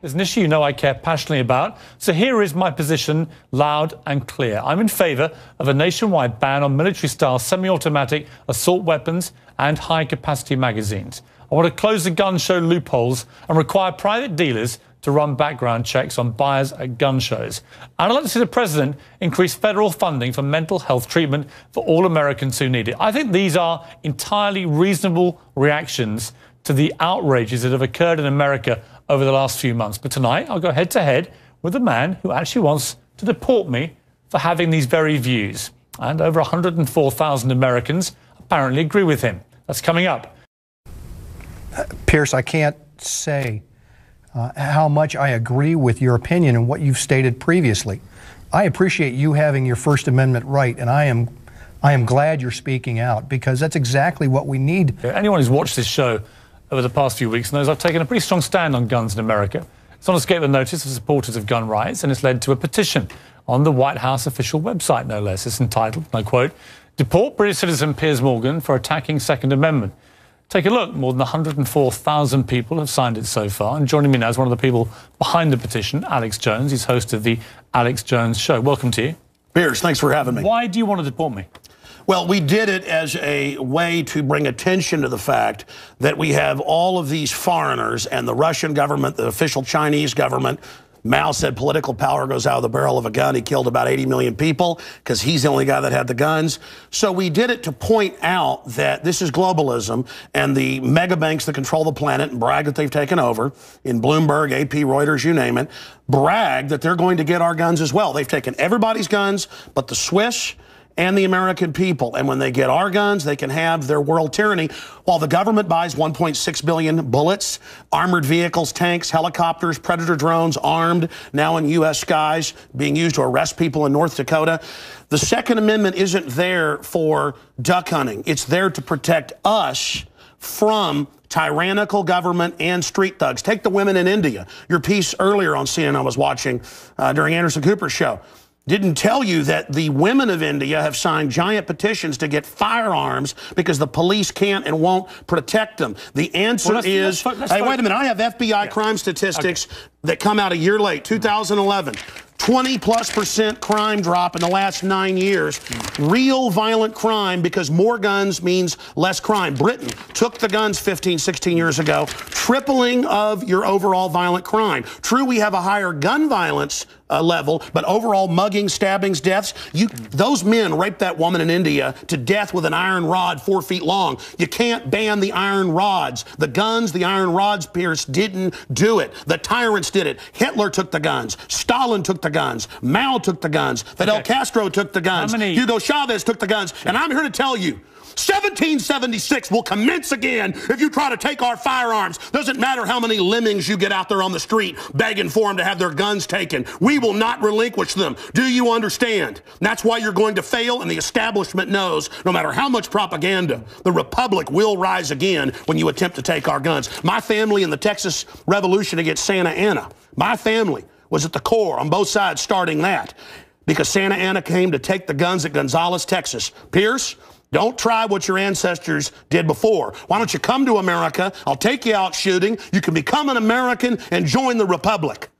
It's an issue you know I care passionately about. So here is my position, loud and clear. I'm in favour of a nationwide ban on military-style semi-automatic assault weapons and high-capacity magazines. I want to close the gun show loopholes and require private dealers to run background checks on buyers at gun shows. And I'd like to see the president increase federal funding for mental health treatment for all Americans who need it. I think these are entirely reasonable reactions to the outrages that have occurred in America over the last few months. But tonight, I'll go head-to-head with a man who actually wants to deport me for having these very views. And over 104,000 Americans apparently agree with him. That's coming up. Piers, I can't say how much I agree with your opinion and what you've stated previously. I appreciate you having your First Amendment right, and I am glad you're speaking out, because that's exactly what we need. Anyone who's watched this show over the past few weeks knows I've taken a pretty strong stand on guns in America. It's not escaped the notice of supporters of gun rights, and it's led to a petition on the White House official website, no less. It's entitled, and I quote, "Deport British citizen Piers Morgan for attacking Second Amendment." Take a look. More than 104,000 people have signed it so far. And joining me now is one of the people behind the petition, Alex Jones. He's host of the Alex Jones Show. Welcome to you. Piers, thanks for having me. Why do you want to deport me? Well, we did it as a way to bring attention to the fact that we have all of these foreigners and the Russian government, the official Chinese government. Mao said political power goes out of the barrel of a gun. He killed about 80 million people because he's the only guy that had the guns. So we did it to point out that this is globalism, and the mega banks that control the planet and brag that they've taken over, in Bloomberg, AP, Reuters, you name it, brag that they're going to get our guns as well. They've taken everybody's guns but the Swiss and the American people. And when they get our guns, they can have their world tyranny, while the government buys 1.6 billion bullets, armored vehicles, tanks, helicopters, Predator drones, armed, now in U.S. skies, being used to arrest people in North Dakota. The Second Amendment isn't there for duck hunting. It's there to protect us from tyrannical government and street thugs. Take the women in India. Your piece earlier on CNN I was watching during Anderson Cooper's show didn't tell you that the women of India have signed giant petitions to get firearms because the police can't and won't protect them. The answer is, hey, wait a minute, I have FBI crime statistics that come out a year late, 2011. 20+% crime drop in the last 9 years. Real violent crime, because more guns means less crime. Britain took the guns 15, 16 years ago, tripling of your overall violent crime. True, we have a higher gun violence level, but overall mugging, stabbings, deaths, those men raped that woman in India to death with an iron rod 4 feet long. You can't ban the iron rods. The guns, the iron rods, Piers, didn't do it. The tyrants did it. Hitler took the guns. Stalin took the guns. Mao took the guns. Fidel Castro took the guns. Hugo Chavez took the guns. And I'm here to tell you, 1776 will commence again if you try to take our firearms. Doesn't matter how many lemmings you get out there on the street begging for them to have their guns taken. We will not relinquish them. Do you understand? That's why you're going to fail, and the establishment knows no matter how much propaganda, the Republic will rise again when you attempt to take our guns. My family in the Texas Revolution against Santa Anna, my family was at the core on both sides starting that, because Santa Anna came to take the guns at Gonzales, Texas. Piers, don't try what your ancestors did before. Why don't you come to America? I'll take you out shooting. You can become an American and join the Republic.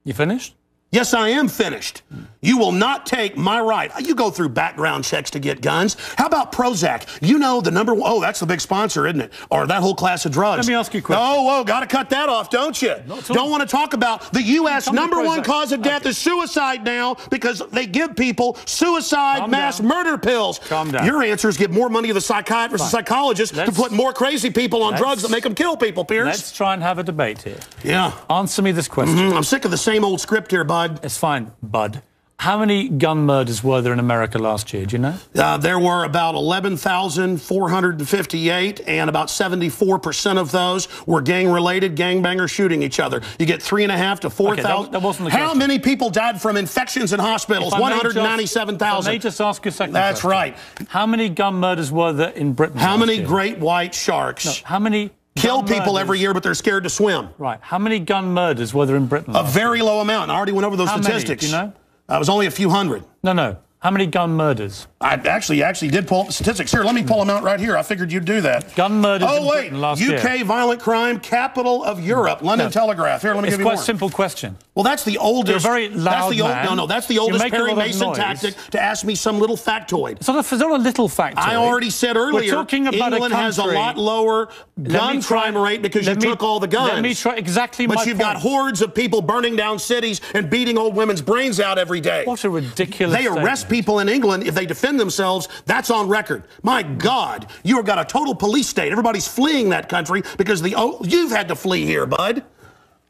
You finished? Yes, I am finished. You will not take my right. You go through background checks to get guns. How about Prozac? You know the number one. Oh, that's the big sponsor, isn't it? Or that whole class of drugs. Let me ask you a question. Oh, got to cut that off, don't you? Don't want to talk about the U.S. number one cause of death is suicide now, because they give people suicide mass murder pills. Calm down. Your answer is give more money to the psychiatrists and psychologists to put more crazy people on drugs that make them kill people, Piers. Let's try and have a debate here. Yeah. Answer me this question. I'm sick of the same old script here, bud. It's fine, bud. How many gun murders were there in America last year? Do you know? There were about 11,458, and about 74% of those were gang-related, gangbangers shooting each other. You get 3,500 to 4,000. That wasn't the How question. many people died from infections in hospitals? 197,000. Let me just ask you a second. That's right. How many gun murders were there in Britain? How many great white sharks? No, how many kill people every year, but they're scared to swim? Right. How many gun murders were there in Britain? A very low amount. I already went over those statistics. Many, do you know? It was only a few hundred. No. How many gun murders? I actually did pull up the statistics. Here, let me pull them out right here. I figured you'd do that. Gun murders in Britain last year. UK violent crime, capital of Europe. London Telegraph. Here, let me give you more. It's quite a simple question. Well, that's the oldest. You're a very loud man. No, that's the oldest Perry Mason tactic to ask me some little factoid. It's not a little factoid. I already said earlier, We're talking about England has a lot lower gun crime rate because you took all the guns. Let me try exactly my point. But you've got hordes of people burning down cities and beating old women's brains out every day. What a ridiculous They arrest people in England if they defend themselves. That's on record. My God, you've got a total police state. Everybody's fleeing that country because you've had to flee here, bud.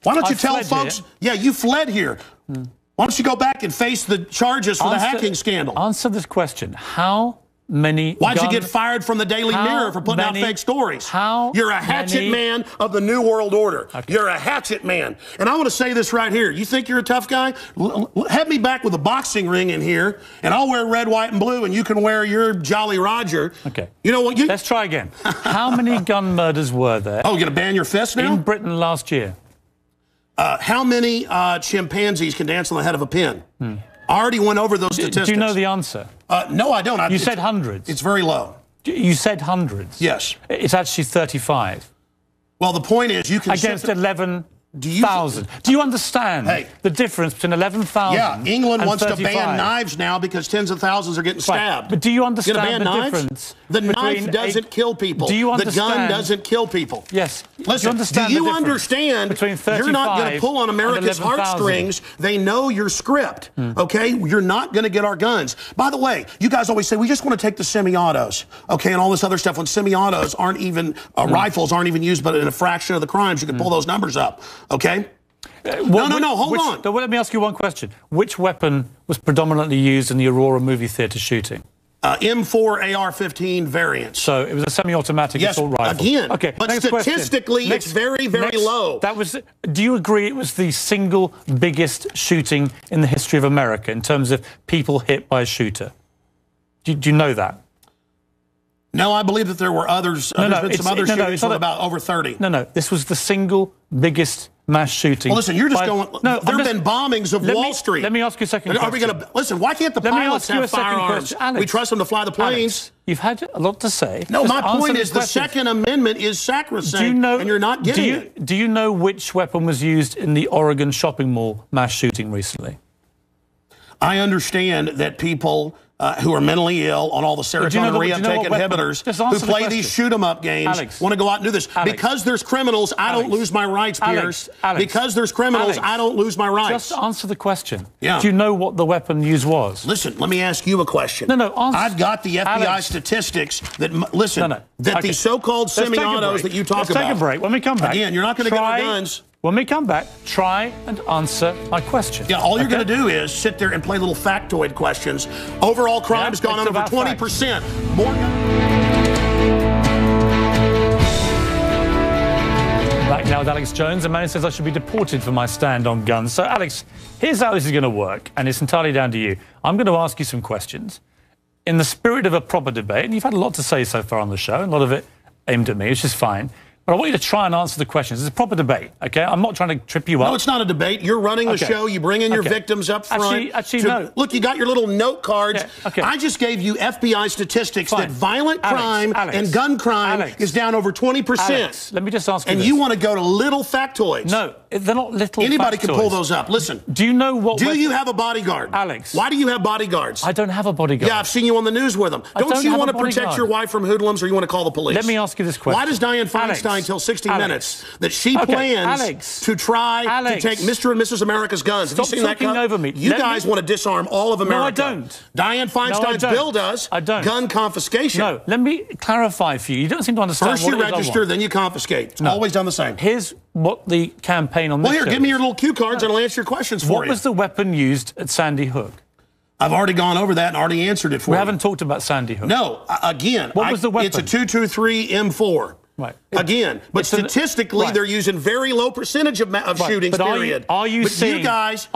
Why don't you tell folks? Yeah, you fled here. Why don't you go back and face the charges for the hacking scandal? Answer this question. How many Why'd you get fired from the Daily Mirror for putting out fake stories? You're a hatchet man of the New World Order. Okay. You're a hatchet man. And I want to say this right here. You think you're a tough guy? Have me back with a boxing ring in here, and I'll wear red, white, and blue, and you can wear your Jolly Roger. Okay. You know what? Let's try again. How many gun murders were there? Oh, you're going to ban your fist now? In Britain last year. How many chimpanzees can dance on the head of a pin? I already went over those statistics. Do you know the answer? No, I don't. You said hundreds. It's very low. You said hundreds. Yes. It's actually 35. Well, the point is you can... Against 11,000. Do you understand the difference between 11,000 Yeah, England wants 35? to ban knives now because tens of thousands are getting stabbed. Right. But do you understand the knives? difference? The knife doesn't kill people. Do you understand? The gun doesn't kill people. Yes. Listen, do you understand between 35 you're not going to pull on America's heartstrings? They know your script, okay? You're not going to get our guns. By the way, you guys always say, we just want to take the semi-autos, okay, and all this other stuff. When semi-autos aren't even, rifles aren't even used but in a fraction of the crimes, you can pull those numbers up, okay? No, hold on. Let me ask you one question. Which weapon was predominantly used in the Aurora movie theatre shooting? M4 AR-15 variants. So it was a semi-automatic assault rifle. Again. Okay, but statistically, it's very, very low. Do you agree it was the single biggest shooting in the history of America in terms of people hit by a shooter? Do you know that? No, I believe that there were others. There's been some other shootings with about over 30. No, this was the single biggest mass shooting. Well, listen, you're just going... No, there have been bombings of Wall Street. Let me ask you a second question. Are we going to... Listen, why can't the pilots have firearms? We trust them to fly the planes. You've had a lot to say. No, my point is the Second Amendment is sacrosanct, and you're not getting it. Do you know which weapon was used in the Oregon shopping mall mass shooting recently? I understand that people... who are mentally ill on all the serotonin reuptake inhibitors, who play these shoot-'em-up games, want to go out and do this. Because there's criminals, I don't lose my rights, Piers. Because there's criminals, I don't lose my rights. Just answer the question. Yeah. Do you know what the weapon used was? Listen, let me ask you a question. No, answer. I've got the FBI statistics that, that these so-called semi-autos that you talk about. Let's take a break. When we come back. Again, you're not going to get our guns. When we come back, try and answer my question. Yeah, all you're going to do is sit there and play little factoid questions. Overall crime has gone up over 20%. More. Back now with Alex Jones. A man says I should be deported for my stand on guns. So, Alex, here's how this is going to work, and it's entirely down to you. I'm going to ask you some questions. In the spirit of a proper debate, and you've had a lot to say so far on the show, and a lot of it aimed at me, which is fine. But I want you to try and answer the questions. It's a proper debate, okay? I'm not trying to trip you up. No, it's not a debate. You're running the show. You bring in your victims up front. Actually, no. Look, you got your little note cards. I just gave you FBI statistics that violent crime and gun crime is down over 20%. Alex, let me just ask you this. And you want to go to little factoids. No, they're not little Anybody factoids. Can pull those up. Listen. Do you know what... Do you have a bodyguard? Alex. Why do you have bodyguards? I don't have a bodyguard. Yeah, I've seen you on the news with them. Don't you want to protect your wife from hoodlums, or you want to call the police? Let me ask you this question. Why does Dianne Feinstein tell 60 Minutes that she plans to try to take Mr. and Mrs. America's guns? Stop talking over me. You guys want to disarm all of America. No, I don't. Dianne Feinstein's bill does. I don't. Gun confiscation. No, let me clarify for you. You don't seem to understand First you register, then you confiscate. It's always done the same. Here's what the campaign on this Well, here, give me your little cue cards and I'll answer your questions for you. What was the weapon used at Sandy Hook? I've already gone over that and already answered it for you. We haven't talked about Sandy Hook. No, again. What was the weapon? It's a 223 M4. Right. Again, but statistically, they're using very low percentage of shootings, period. You guys,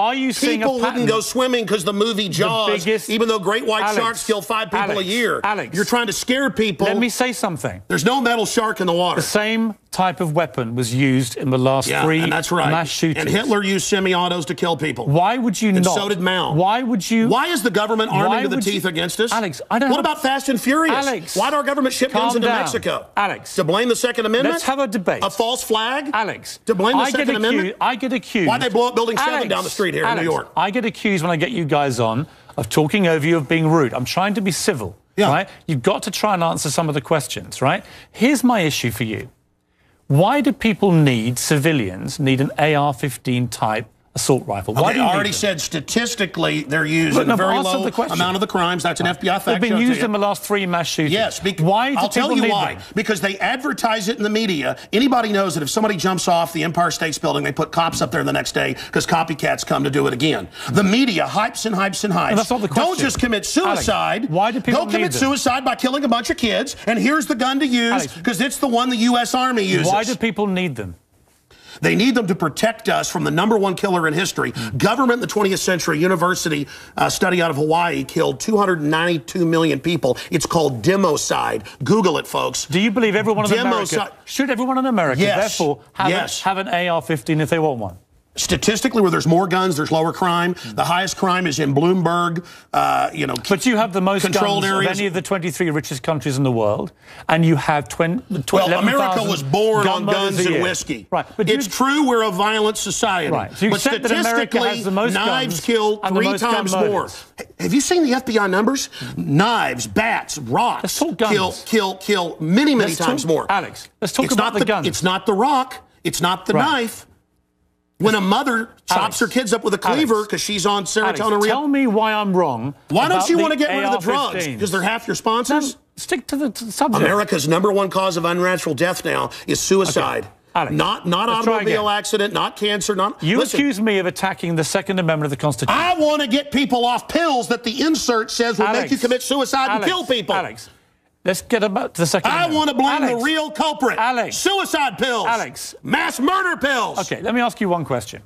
people wouldn't go swimming because the movie Jaws, even though great white sharks kill 5 people a year. You're trying to scare people. Let me say something. There's no metal shark in the water. The same type of weapon was used in the last three and that's right. mass shootings. And Hitler used semi-autos to kill people. Why would you and not? So did Mao. Why would you? Why is the government arming to the teeth against us? Alex, I don't What about Fast and Furious? Alex, why did our government ship guns into Mexico? Alex. To blame the Second Amendment? Let's have a debate. A false flag? Alex. To blame the Second Amendment? I get accused. Why'd they blow up Building 7 down the street here in New York? I get accused when I get you guys on of talking over you, of being rude. I'm trying to be civil, right? You've got to try and answer some of the questions, right? Here's my issue for you. Why do civilians need an AR-15 type assault rifle? Why I already said statistically they're used in a very low amount of the crimes. That's an FBI fact. They've been used in the last 3 mass shootings. Yes. Why? I'll tell you why. Because they advertise it in the media. Anybody knows that if somebody jumps off the Empire State Building, they put cops up there the next day because copycats come to do it again. The media hypes and hypes and hypes. And that's not the question. Don't just commit suicide. Alex, why do people commit suicide by killing a bunch of kids, and here's the gun to use because it's the one the U.S. Army uses. Why do people need them? They need them to protect us from the #1 killer in history. Government in the 20th century, university study out of Hawaii killed 292 million people. It's called democide. Google it, folks. Do you believe everyone in America, should everyone in America, therefore, have an AR-15 if they want one? Statistically, where there's more guns, there's lower crime. The highest crime is in Bloomberg, But you have the most guns of any of the 23 richest countries in the world, and you have Well, America was born on guns and whiskey. Right. But it's true we're a violent society. Right. So you but accept that America has the most knives guns kill and 3 times more. Have you seen the FBI numbers? Knives, bats, rocks kill many times more. Alex, let's talk about the guns. It's not the rock. It's not the knife. When a mother chops her kids up with a cleaver because she's on serotonin. Tell me why I'm wrong. Why don't you want to get rid of the drugs? Because they're half your sponsors? Stick to the subject. America's #1 cause of unnatural death now is suicide. Alex, not automobile accident, not cancer, accuse me of attacking the Second Amendment of the Constitution. I want to get people off pills that the insert says will make you commit suicide and kill people. Alex, let's get about to the Second Amendment. I want to blame the real culprit. Suicide pills. Mass murder pills. Okay, let me ask you one question.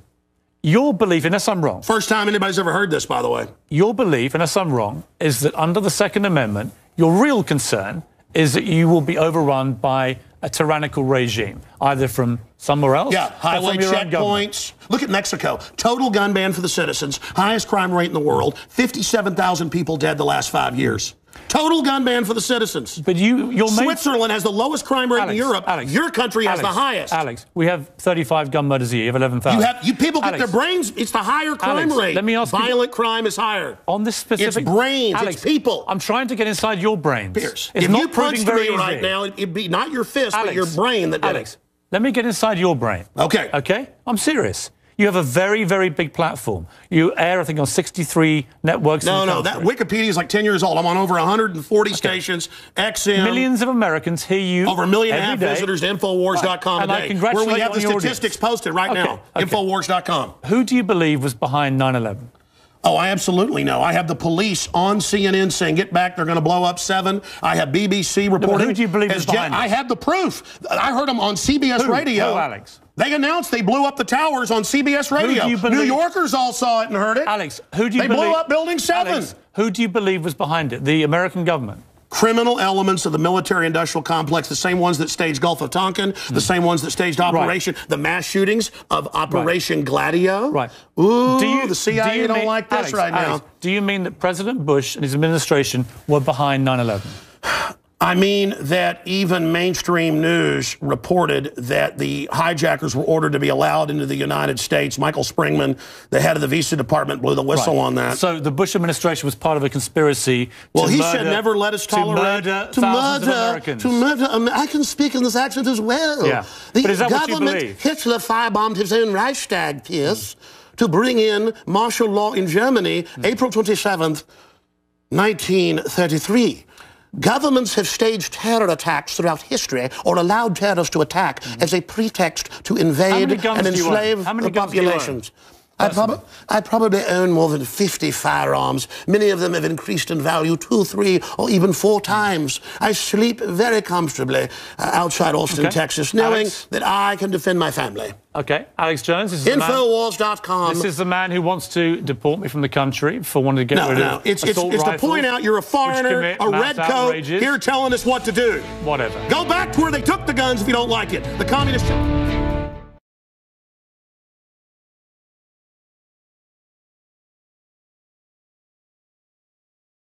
Your belief, unless I'm wrong. First time anybody's ever heard this, by the way. Your belief, unless I'm wrong, is that under the Second Amendment, your real concern is that you will be overrun by a tyrannical regime, either from somewhere else. Yeah, highway checkpoints. Look at Mexico. Total gun ban for the citizens. Highest crime rate in the world. 57,000 people dead the last 5 years. Total gun ban for the citizens. But Switzerland has the lowest crime rate in Europe. Your country has the highest. Alex, we have 35 gun murders a year. You have 11,000. You people get their brains. It's the higher crime rate. Let me ask you. Violent crime is higher. On this specific. It's brains. It's people. I'm trying to get inside your brains. Piers, it's if not you punched me right easy. now, it'd be not your fist, but your brain that did it. Let me get inside your brain. Okay. Okay? I'm serious. You have a very, very big platform. You air, I think, on 63 networks. No, that Wikipedia is like 10 years old. I'm on over 140 stations, XM. Millions of Americans hear you. Over 1.5 million visitors to Infowars.com and a day. Where we have the statistics posted right now. Infowars.com. Who do you believe was behind 9/11? Oh, I absolutely know. I have the police on CNN saying, get back, they're going to blow up 7. I have BBC reporting. Who do you believe is behind it? I have the proof. I heard them on CBS Radio. Who, Alex? They announced they blew up the towers on CBS Radio. New Yorkers all saw it and heard it. Alex, who do you believe? They blew up Building 7. Alex, who do you believe was behind it? The American government? Criminal elements of the military-industrial complex, the same ones that staged Gulf of Tonkin, the same ones that staged the mass shootings of Operation Gladio. Right. Ooh, the CIA don't like this now. Do you mean that President Bush and his administration were behind 9/11? I mean that even mainstream news reported that the hijackers were ordered to be allowed into the United States. Michael Springman, the head of the Visa Department, blew the whistle on that. So the Bush administration was part of a conspiracy he said never let us tolerate to murder I can speak in this accent as well. Yeah. The but is that government, what you believe? Hitler firebombed his own Reichstag, Piers, to bring in martial law in Germany, April 27th, 1933. Governments have staged terror attacks throughout history or allowed terrorists to attack as a pretext to invade and enslave the populations. I probably own more than 50 firearms. Many of them have increased in value 2, 3, or even 4 times. I sleep very comfortably outside Austin, Texas, knowing that I can defend my family. Okay, Alex Jones. This is Infowars.com. This is the man who wants to deport me from the country for wanting to get rid of it's to point out you're a foreigner, a red coat, here telling us what to do. Whatever. Go back to where they took the guns if you don't like it. The communist...